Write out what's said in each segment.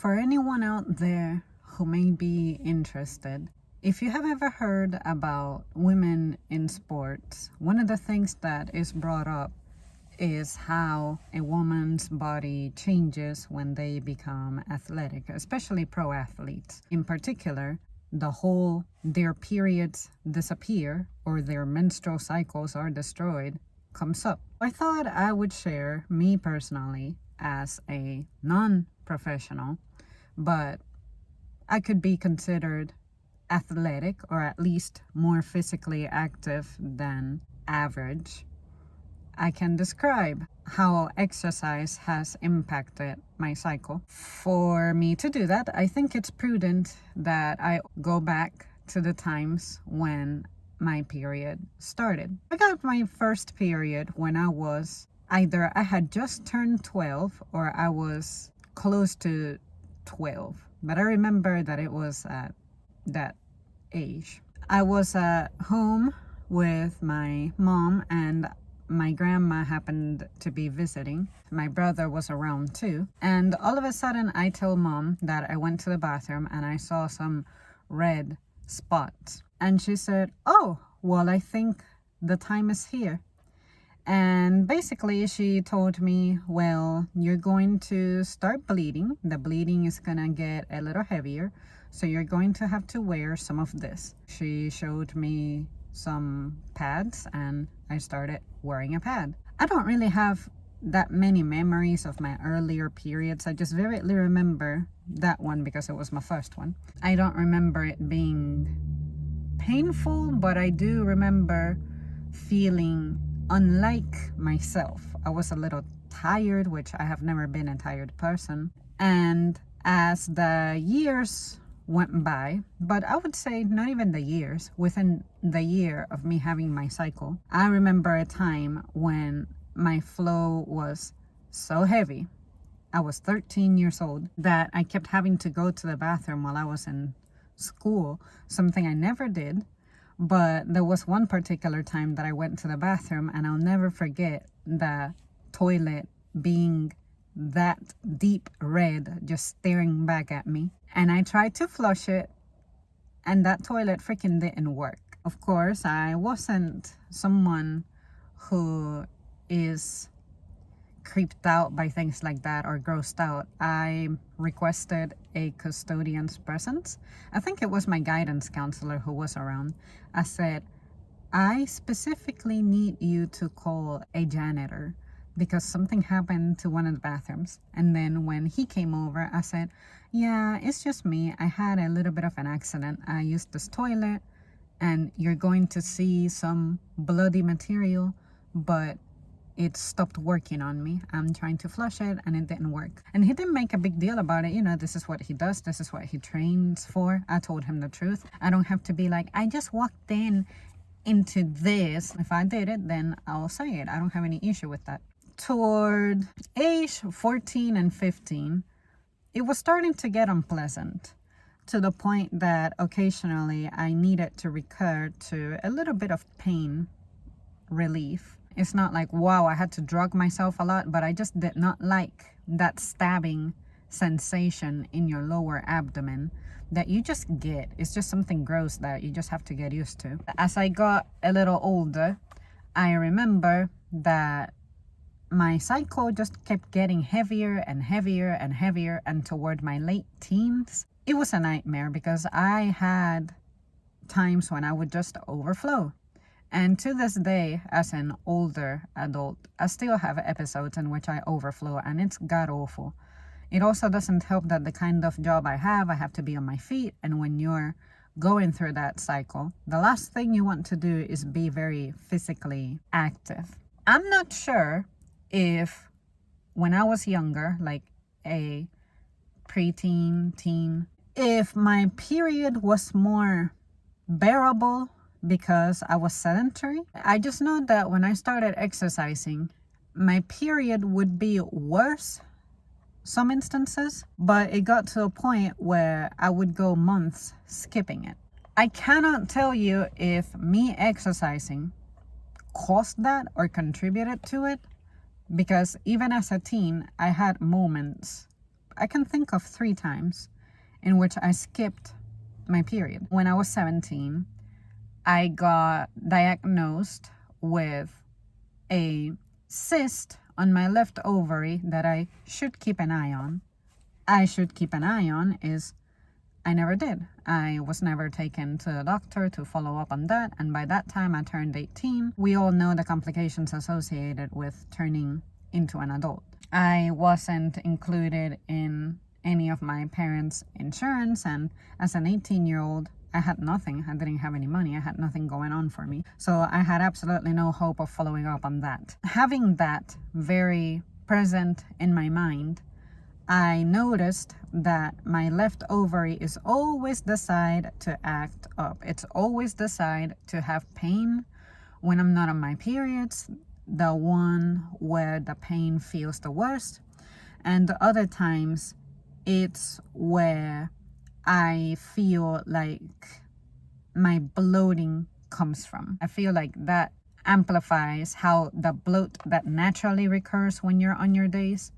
For anyone out there who may be interested, if you have ever heard about women in sports, one of the things that is brought up is how a woman's body changes when they become athletic, especially pro athletes. In particular, their periods disappear or their menstrual cycles are destroyed comes up. I thought I would share me personally as a non-professional, but I could be considered athletic or at least more physically active than average. I can describe how exercise has impacted my cycle. For me to do that, I think it's prudent that I go back to the times when my period started. I got my first period when I had just turned 12 or I was close to 12. But I remember that it was at that age. I was at home with my mom and my grandma happened to be visiting. My brother was around too. And all of a sudden I told mom that I went to the bathroom and I saw some red spots. And she said, "Oh, well, I think the time is here." And basically she told me, "Well, you're going to start bleeding. The bleeding is gonna get a little heavier. So you're going to have to wear some of this." She showed me some pads and I started wearing a pad. I don't really have that many memories of my earlier periods. I just vividly remember that one because it was my first one. I don't remember it being painful, but I do remember feeling unlike myself. I was a little tired, which I have never been a tired person. And as the years went by, but I would say not even the years, within the year of me having my cycle, I remember a time when my flow was so heavy. I was 13 years old that I kept having to go to the bathroom while I was in school, something I never did. But there was one particular time that I went to the bathroom and I'll never forget the toilet being that deep red, just staring back at me. And I tried to flush it and that toilet freaking didn't work. Of course, I wasn't someone who is creeped out by things like that or grossed out. I requested a custodian's presence. I think it was my guidance counselor who was around. I said, "I specifically need you to call a janitor because something happened to one of the bathrooms." And then when he came over, I said, "Yeah, it's just me. I had a little bit of an accident. I used this toilet and you're going to see some bloody material, but it stopped working on me. I'm trying to flush it and it didn't work." And he didn't make a big deal about it. You know, this is what he does. This is what he trains for. I told him the truth. I don't have to be like, "I just walked into this." If I did it, then I'll say it. I don't have any issue with that. Toward age 14 and 15, it was starting to get unpleasant to the point that occasionally I needed to recur to a little bit of pain relief. It's not like, wow, I had to drug myself a lot, but I just did not like that stabbing sensation in your lower abdomen that you just get. It's just something gross that you just have to get used to. As I got a little older, I remember that my cycle just kept getting heavier and heavier and heavier, and toward my late teens, it was a nightmare because I had times when I would just overflow. And to this day, as an older adult, I still have episodes in which I overflow and it's god awful. It also doesn't help that the kind of job I have to be on my feet. And when you're going through that cycle, the last thing you want to do is be very physically active. I'm not sure if when I was younger, like a preteen, teen, if my period was more bearable because I was sedentary. I just know that when I started exercising, my period would be worse some instances, but it got to a point where I would go months skipping it. I cannot tell you if me exercising caused that or contributed to it, because even as a teen, I had moments I can think of 3 times in which I skipped my period. When I was 17, I got diagnosed with a cyst on my left ovary that I should keep an eye on. I should keep an eye on is I never did. I was never taken to a doctor to follow up on that. And by that time I turned 18. We all know the complications associated with turning into an adult. I wasn't included in any of my parents' insurance. And as an 18-year-old, I had nothing. I didn't have any money. I had nothing going on for me. So I had absolutely no hope of following up on that. Having that very present in my mind, I noticed that my left ovary is always the side to act up. It's always the side to have pain when I'm not on my periods, the one where the pain feels the worst. And the other times, it's where I feel like my bloating comes from. I feel like that amplifies how the bloat that naturally recurs when you're on your days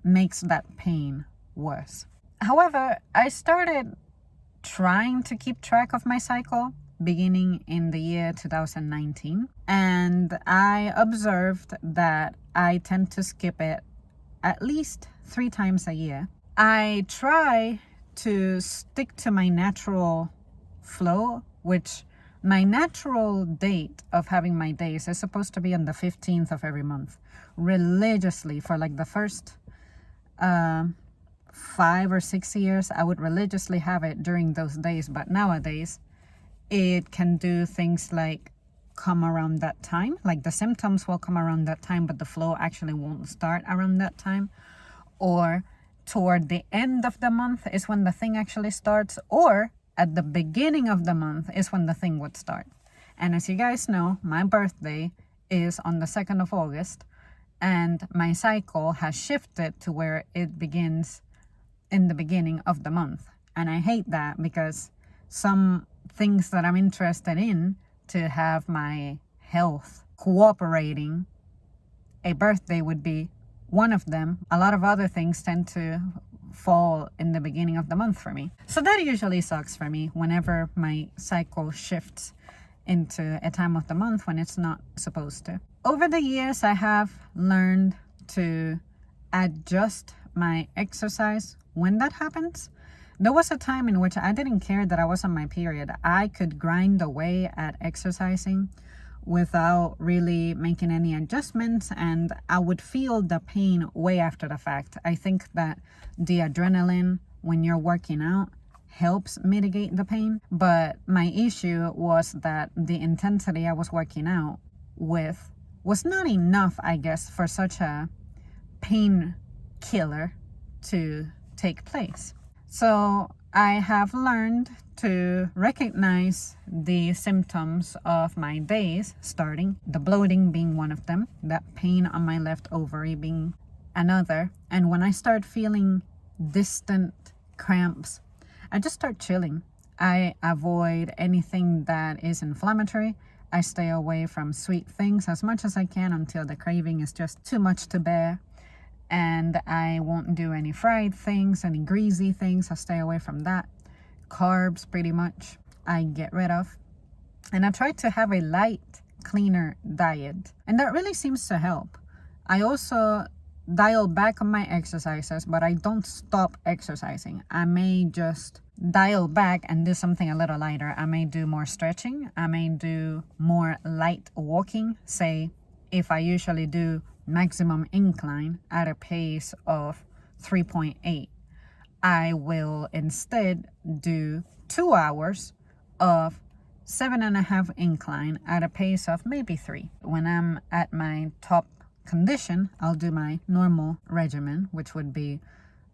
makes that pain worse. However, I started trying to keep track of my cycle beginning in the year 2019, and I observed that I tend to skip it at least 3 times a year. I try to stick to my natural flow, which my natural date of having my days is supposed to be on the 15th of every month, religiously for like the first 5 or 6 years. I would religiously have it during those days, but nowadays it can do things like come around that time, like the symptoms will come around that time, but the flow actually won't start around that time, or toward the end of the month is when the thing actually starts, or at the beginning of the month is when the thing would start. And as you guys know, my birthday is on the 2nd of August, and my cycle has shifted to where it begins in the beginning of the month. And I hate that, because some things that I'm interested in to have my health cooperating, a birthday would be one of them. A lot of other things tend to fall in the beginning of the month for me. So that usually sucks for me whenever my cycle shifts into a time of the month when it's not supposed to. Over the years, I have learned to adjust my exercise when that happens. There was a time in which I didn't care that I was on my period. I could grind away at exercising without really making any adjustments, and I would feel the pain way after the fact. I think that the adrenaline when you're working out helps mitigate the pain, but my issue was that the intensity I was working out with was not enough, I guess, for such a pain killer to take place. So I have learned to recognize the symptoms of my days starting, the bloating being one of them, that pain on my left ovary being another. And when I start feeling distant cramps, I just start chilling. I avoid anything that is inflammatory. I stay away from sweet things as much as I can until the craving is just too much to bear. And I won't do any fried things, any greasy things. I stay away from that. Carbs, pretty much, I get rid of. And I try to have a light, cleaner diet. And that really seems to help. I also dial back on my exercises, but I don't stop exercising. I may just dial back and do something a little lighter. I may do more stretching. I may do more light walking. Say, if I usually do maximum incline at a pace of 3.8, I will instead do 2 hours of 7.5 incline at a pace of maybe 3. When I'm at my top condition, I'll do my normal regimen, which would be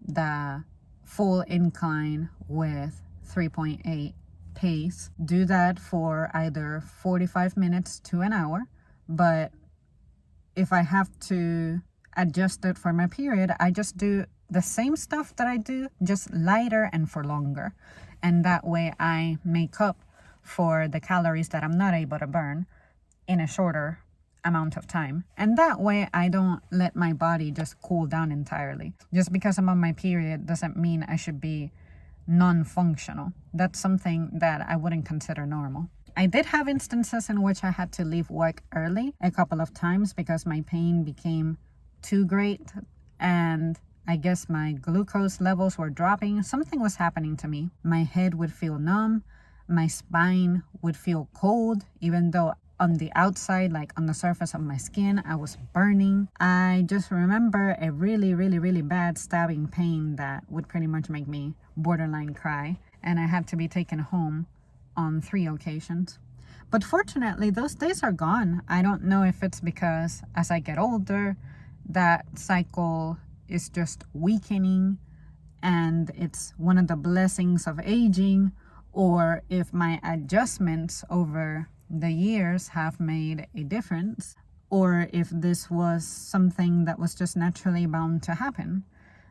the full incline with 3.8 pace. Do that for either 45 minutes to an hour, but if I have to adjust it for my period, I just do the same stuff that I do, just lighter and for longer. And that way I make up for the calories that I'm not able to burn in a shorter amount of time. And that way I don't let my body just cool down entirely. Just because I'm on my period doesn't mean I should be non-functional. That's something that I wouldn't consider normal. I did have instances in which I had to leave work early a couple of times because my pain became too great and I guess my glucose levels were dropping. Something was happening to me. My head would feel numb. My spine would feel cold, even though on the outside, like on the surface of my skin, I was burning. I just remember a really, really, really bad stabbing pain that would pretty much make me borderline cry. And I had to be taken home on 3 occasions. But fortunately, those days are gone. I don't know if it's because as I get older, that cycle is just weakening and it's one of the blessings of aging, or if my adjustments over the years have made a difference, or if this was something that was just naturally bound to happen.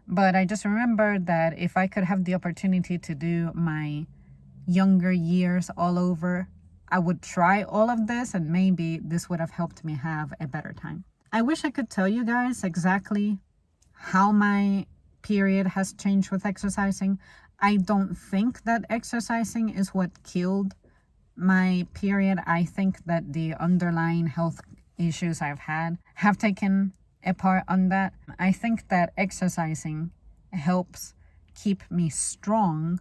But I just remember that if I could have the opportunity to do my younger years all over, I would try all of this, and maybe this would have helped me have a better time. I wish I could tell you guys exactly how my period has changed with exercising. I don't think that exercising is what killed my period. I think that the underlying health issues I've had have taken a part on that. I think that exercising helps keep me strong,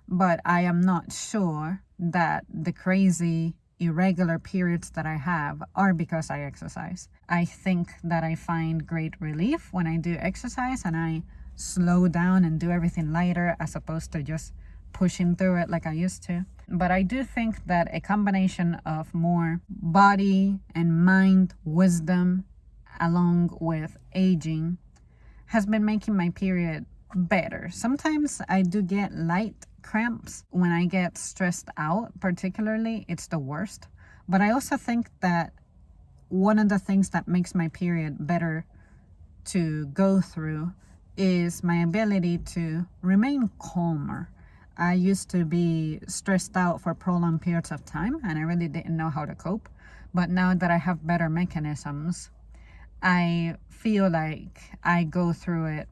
but I am not sure that the crazy irregular periods that I have are because I exercise. I think that I find great relief when I do exercise and I slow down and do everything lighter as opposed to just pushing through it like I used to. But I do think that a combination of more body and mind wisdom along with aging has been making my period better. Sometimes I do get light cramps when I get stressed out, particularly. It's the worst. But I also think that one of the things that makes my period better to go through is my ability to remain calmer. I used to be stressed out for prolonged periods of time and I really didn't know how to cope. But now that I have better mechanisms, I feel like I go through it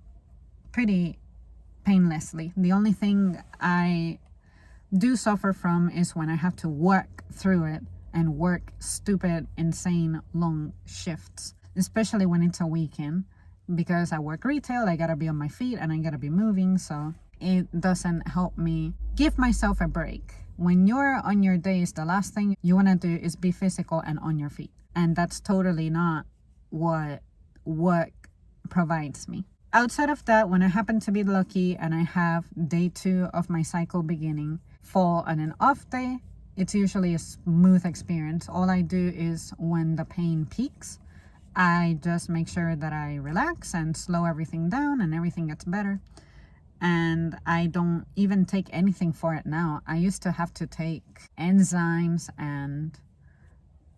pretty painlessly. The only thing I do suffer from is when I have to work through it and work stupid, insane, long shifts, especially when it's a weekend. Because I work retail, I gotta be on my feet and I gotta be moving, so it doesn't help me give myself a break. When you're on your days, the last thing you wanna do is be physical and on your feet. And that's totally not what work provides me. Outside of that, when I happen to be lucky and I have day 2 of my cycle beginning fall on an off day, it's usually a smooth experience. All I do is when the pain peaks, I just make sure that I relax and slow everything down and everything gets better. And I don't even take anything for it now. I used to have to take enzymes and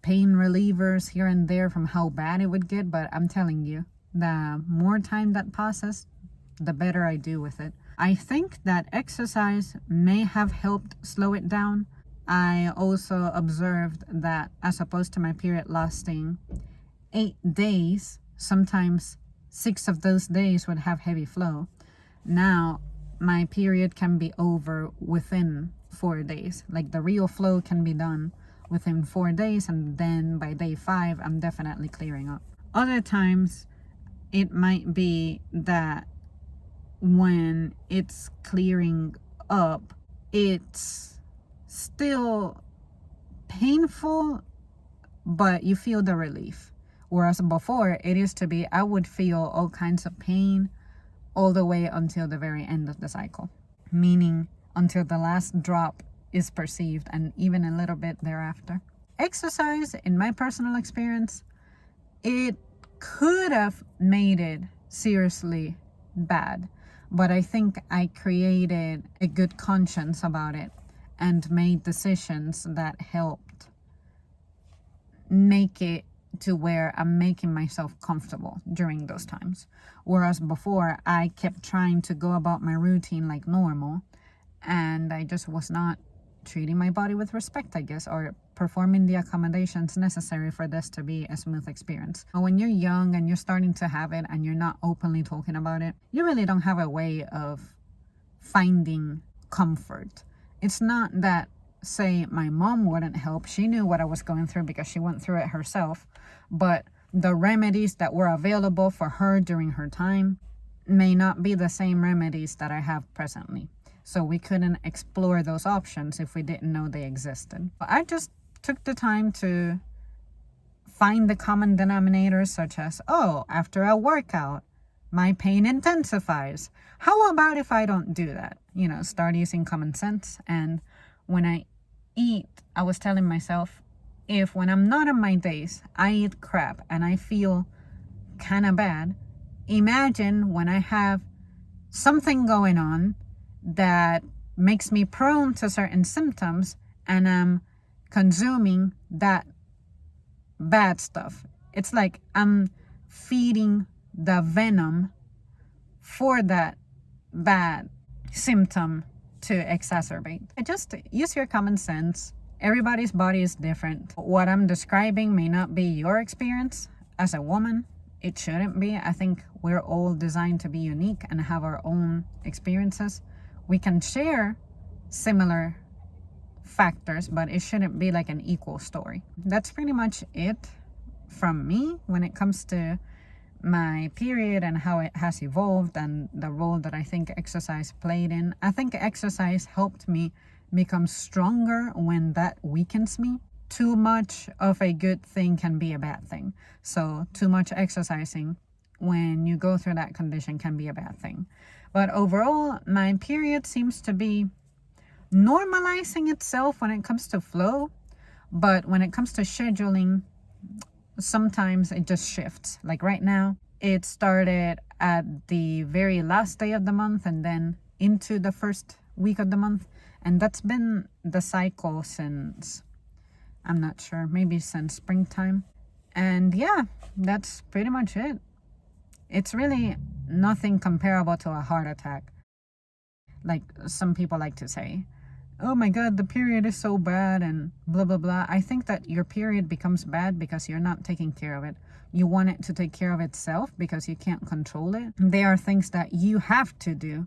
pain relievers here and there from how bad it would get, but I'm telling you, the more time that passes, the better I do with it. I think that exercise may have helped slow it down. I also observed that as opposed to my period lasting 8 days, sometimes 6 of those days would have heavy flow. Now my period can be over within 4 days. Like the real flow can be done within 4 days, and then by day 5 I'm definitely clearing up. Other times it might be that when it's clearing up, it's still painful, but you feel the relief. Whereas before, it used to be, I would feel all kinds of pain all the way until the very end of the cycle. Meaning until the last drop is perceived and even a little bit thereafter. Exercise, in my personal experience, it could have made it seriously bad. But I think I created a good conscience about it and made decisions that helped make it to where I'm making myself comfortable during those times. Whereas before, I kept trying to go about my routine like normal, and I just was not treating my body with respect, I guess, or performing the accommodations necessary for this to be a smooth experience. But when you're young and you're starting to have it and you're not openly talking about it, you really don't have a way of finding comfort. It's not that, say, my mom wouldn't help. She knew what I was going through because she went through it herself. But the remedies that were available for her during her time may not be the same remedies that I have presently. So we couldn't explore those options if we didn't know they existed. But I just took the time to find the common denominators, such as, oh, after a workout, my pain intensifies. How about if I don't do that? Start using common sense. And when I eat, I was telling myself, if when I'm not on my days, I eat crap and I feel kind of bad, imagine when I have something going on that makes me prone to certain symptoms and I'm consuming that bad stuff. It's like I'm feeding the venom for that bad symptom to exacerbate. Just use your common sense. Everybody's body is different. What I'm describing may not be your experience as a woman. It shouldn't be. I think we're all designed to be unique and have our own experiences. We can share similar factors, but it shouldn't be like an equal story. That's pretty much it from me when it comes to my period and how it has evolved and the role that I think exercise played in. I think exercise helped me become stronger when that weakens me. Too much of a good thing can be a bad thing. So too much exercising when you go through that condition can be a bad thing. But overall, my period seems to be normalizing itself when it comes to flow. But when it comes to scheduling, sometimes it just shifts. Like right now, it started at the very last day of the month and then into the first week of the month. And that's been the cycle since, I'm not sure, maybe since springtime. And yeah, that's pretty much it. It's really nothing comparable to a heart attack. Like some people like to say, oh my God, the period is so bad and blah, blah, blah. I think that your period becomes bad because you're not taking care of it. You want it to take care of itself because you can't control it. There are things that you have to do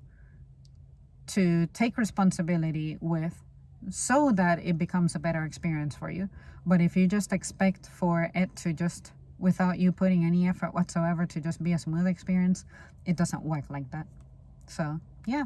to take responsibility with so that it becomes a better experience for you. But if you just expect for it to just, without you putting any effort whatsoever, to just be a smooth experience, it doesn't work like that. So, yeah.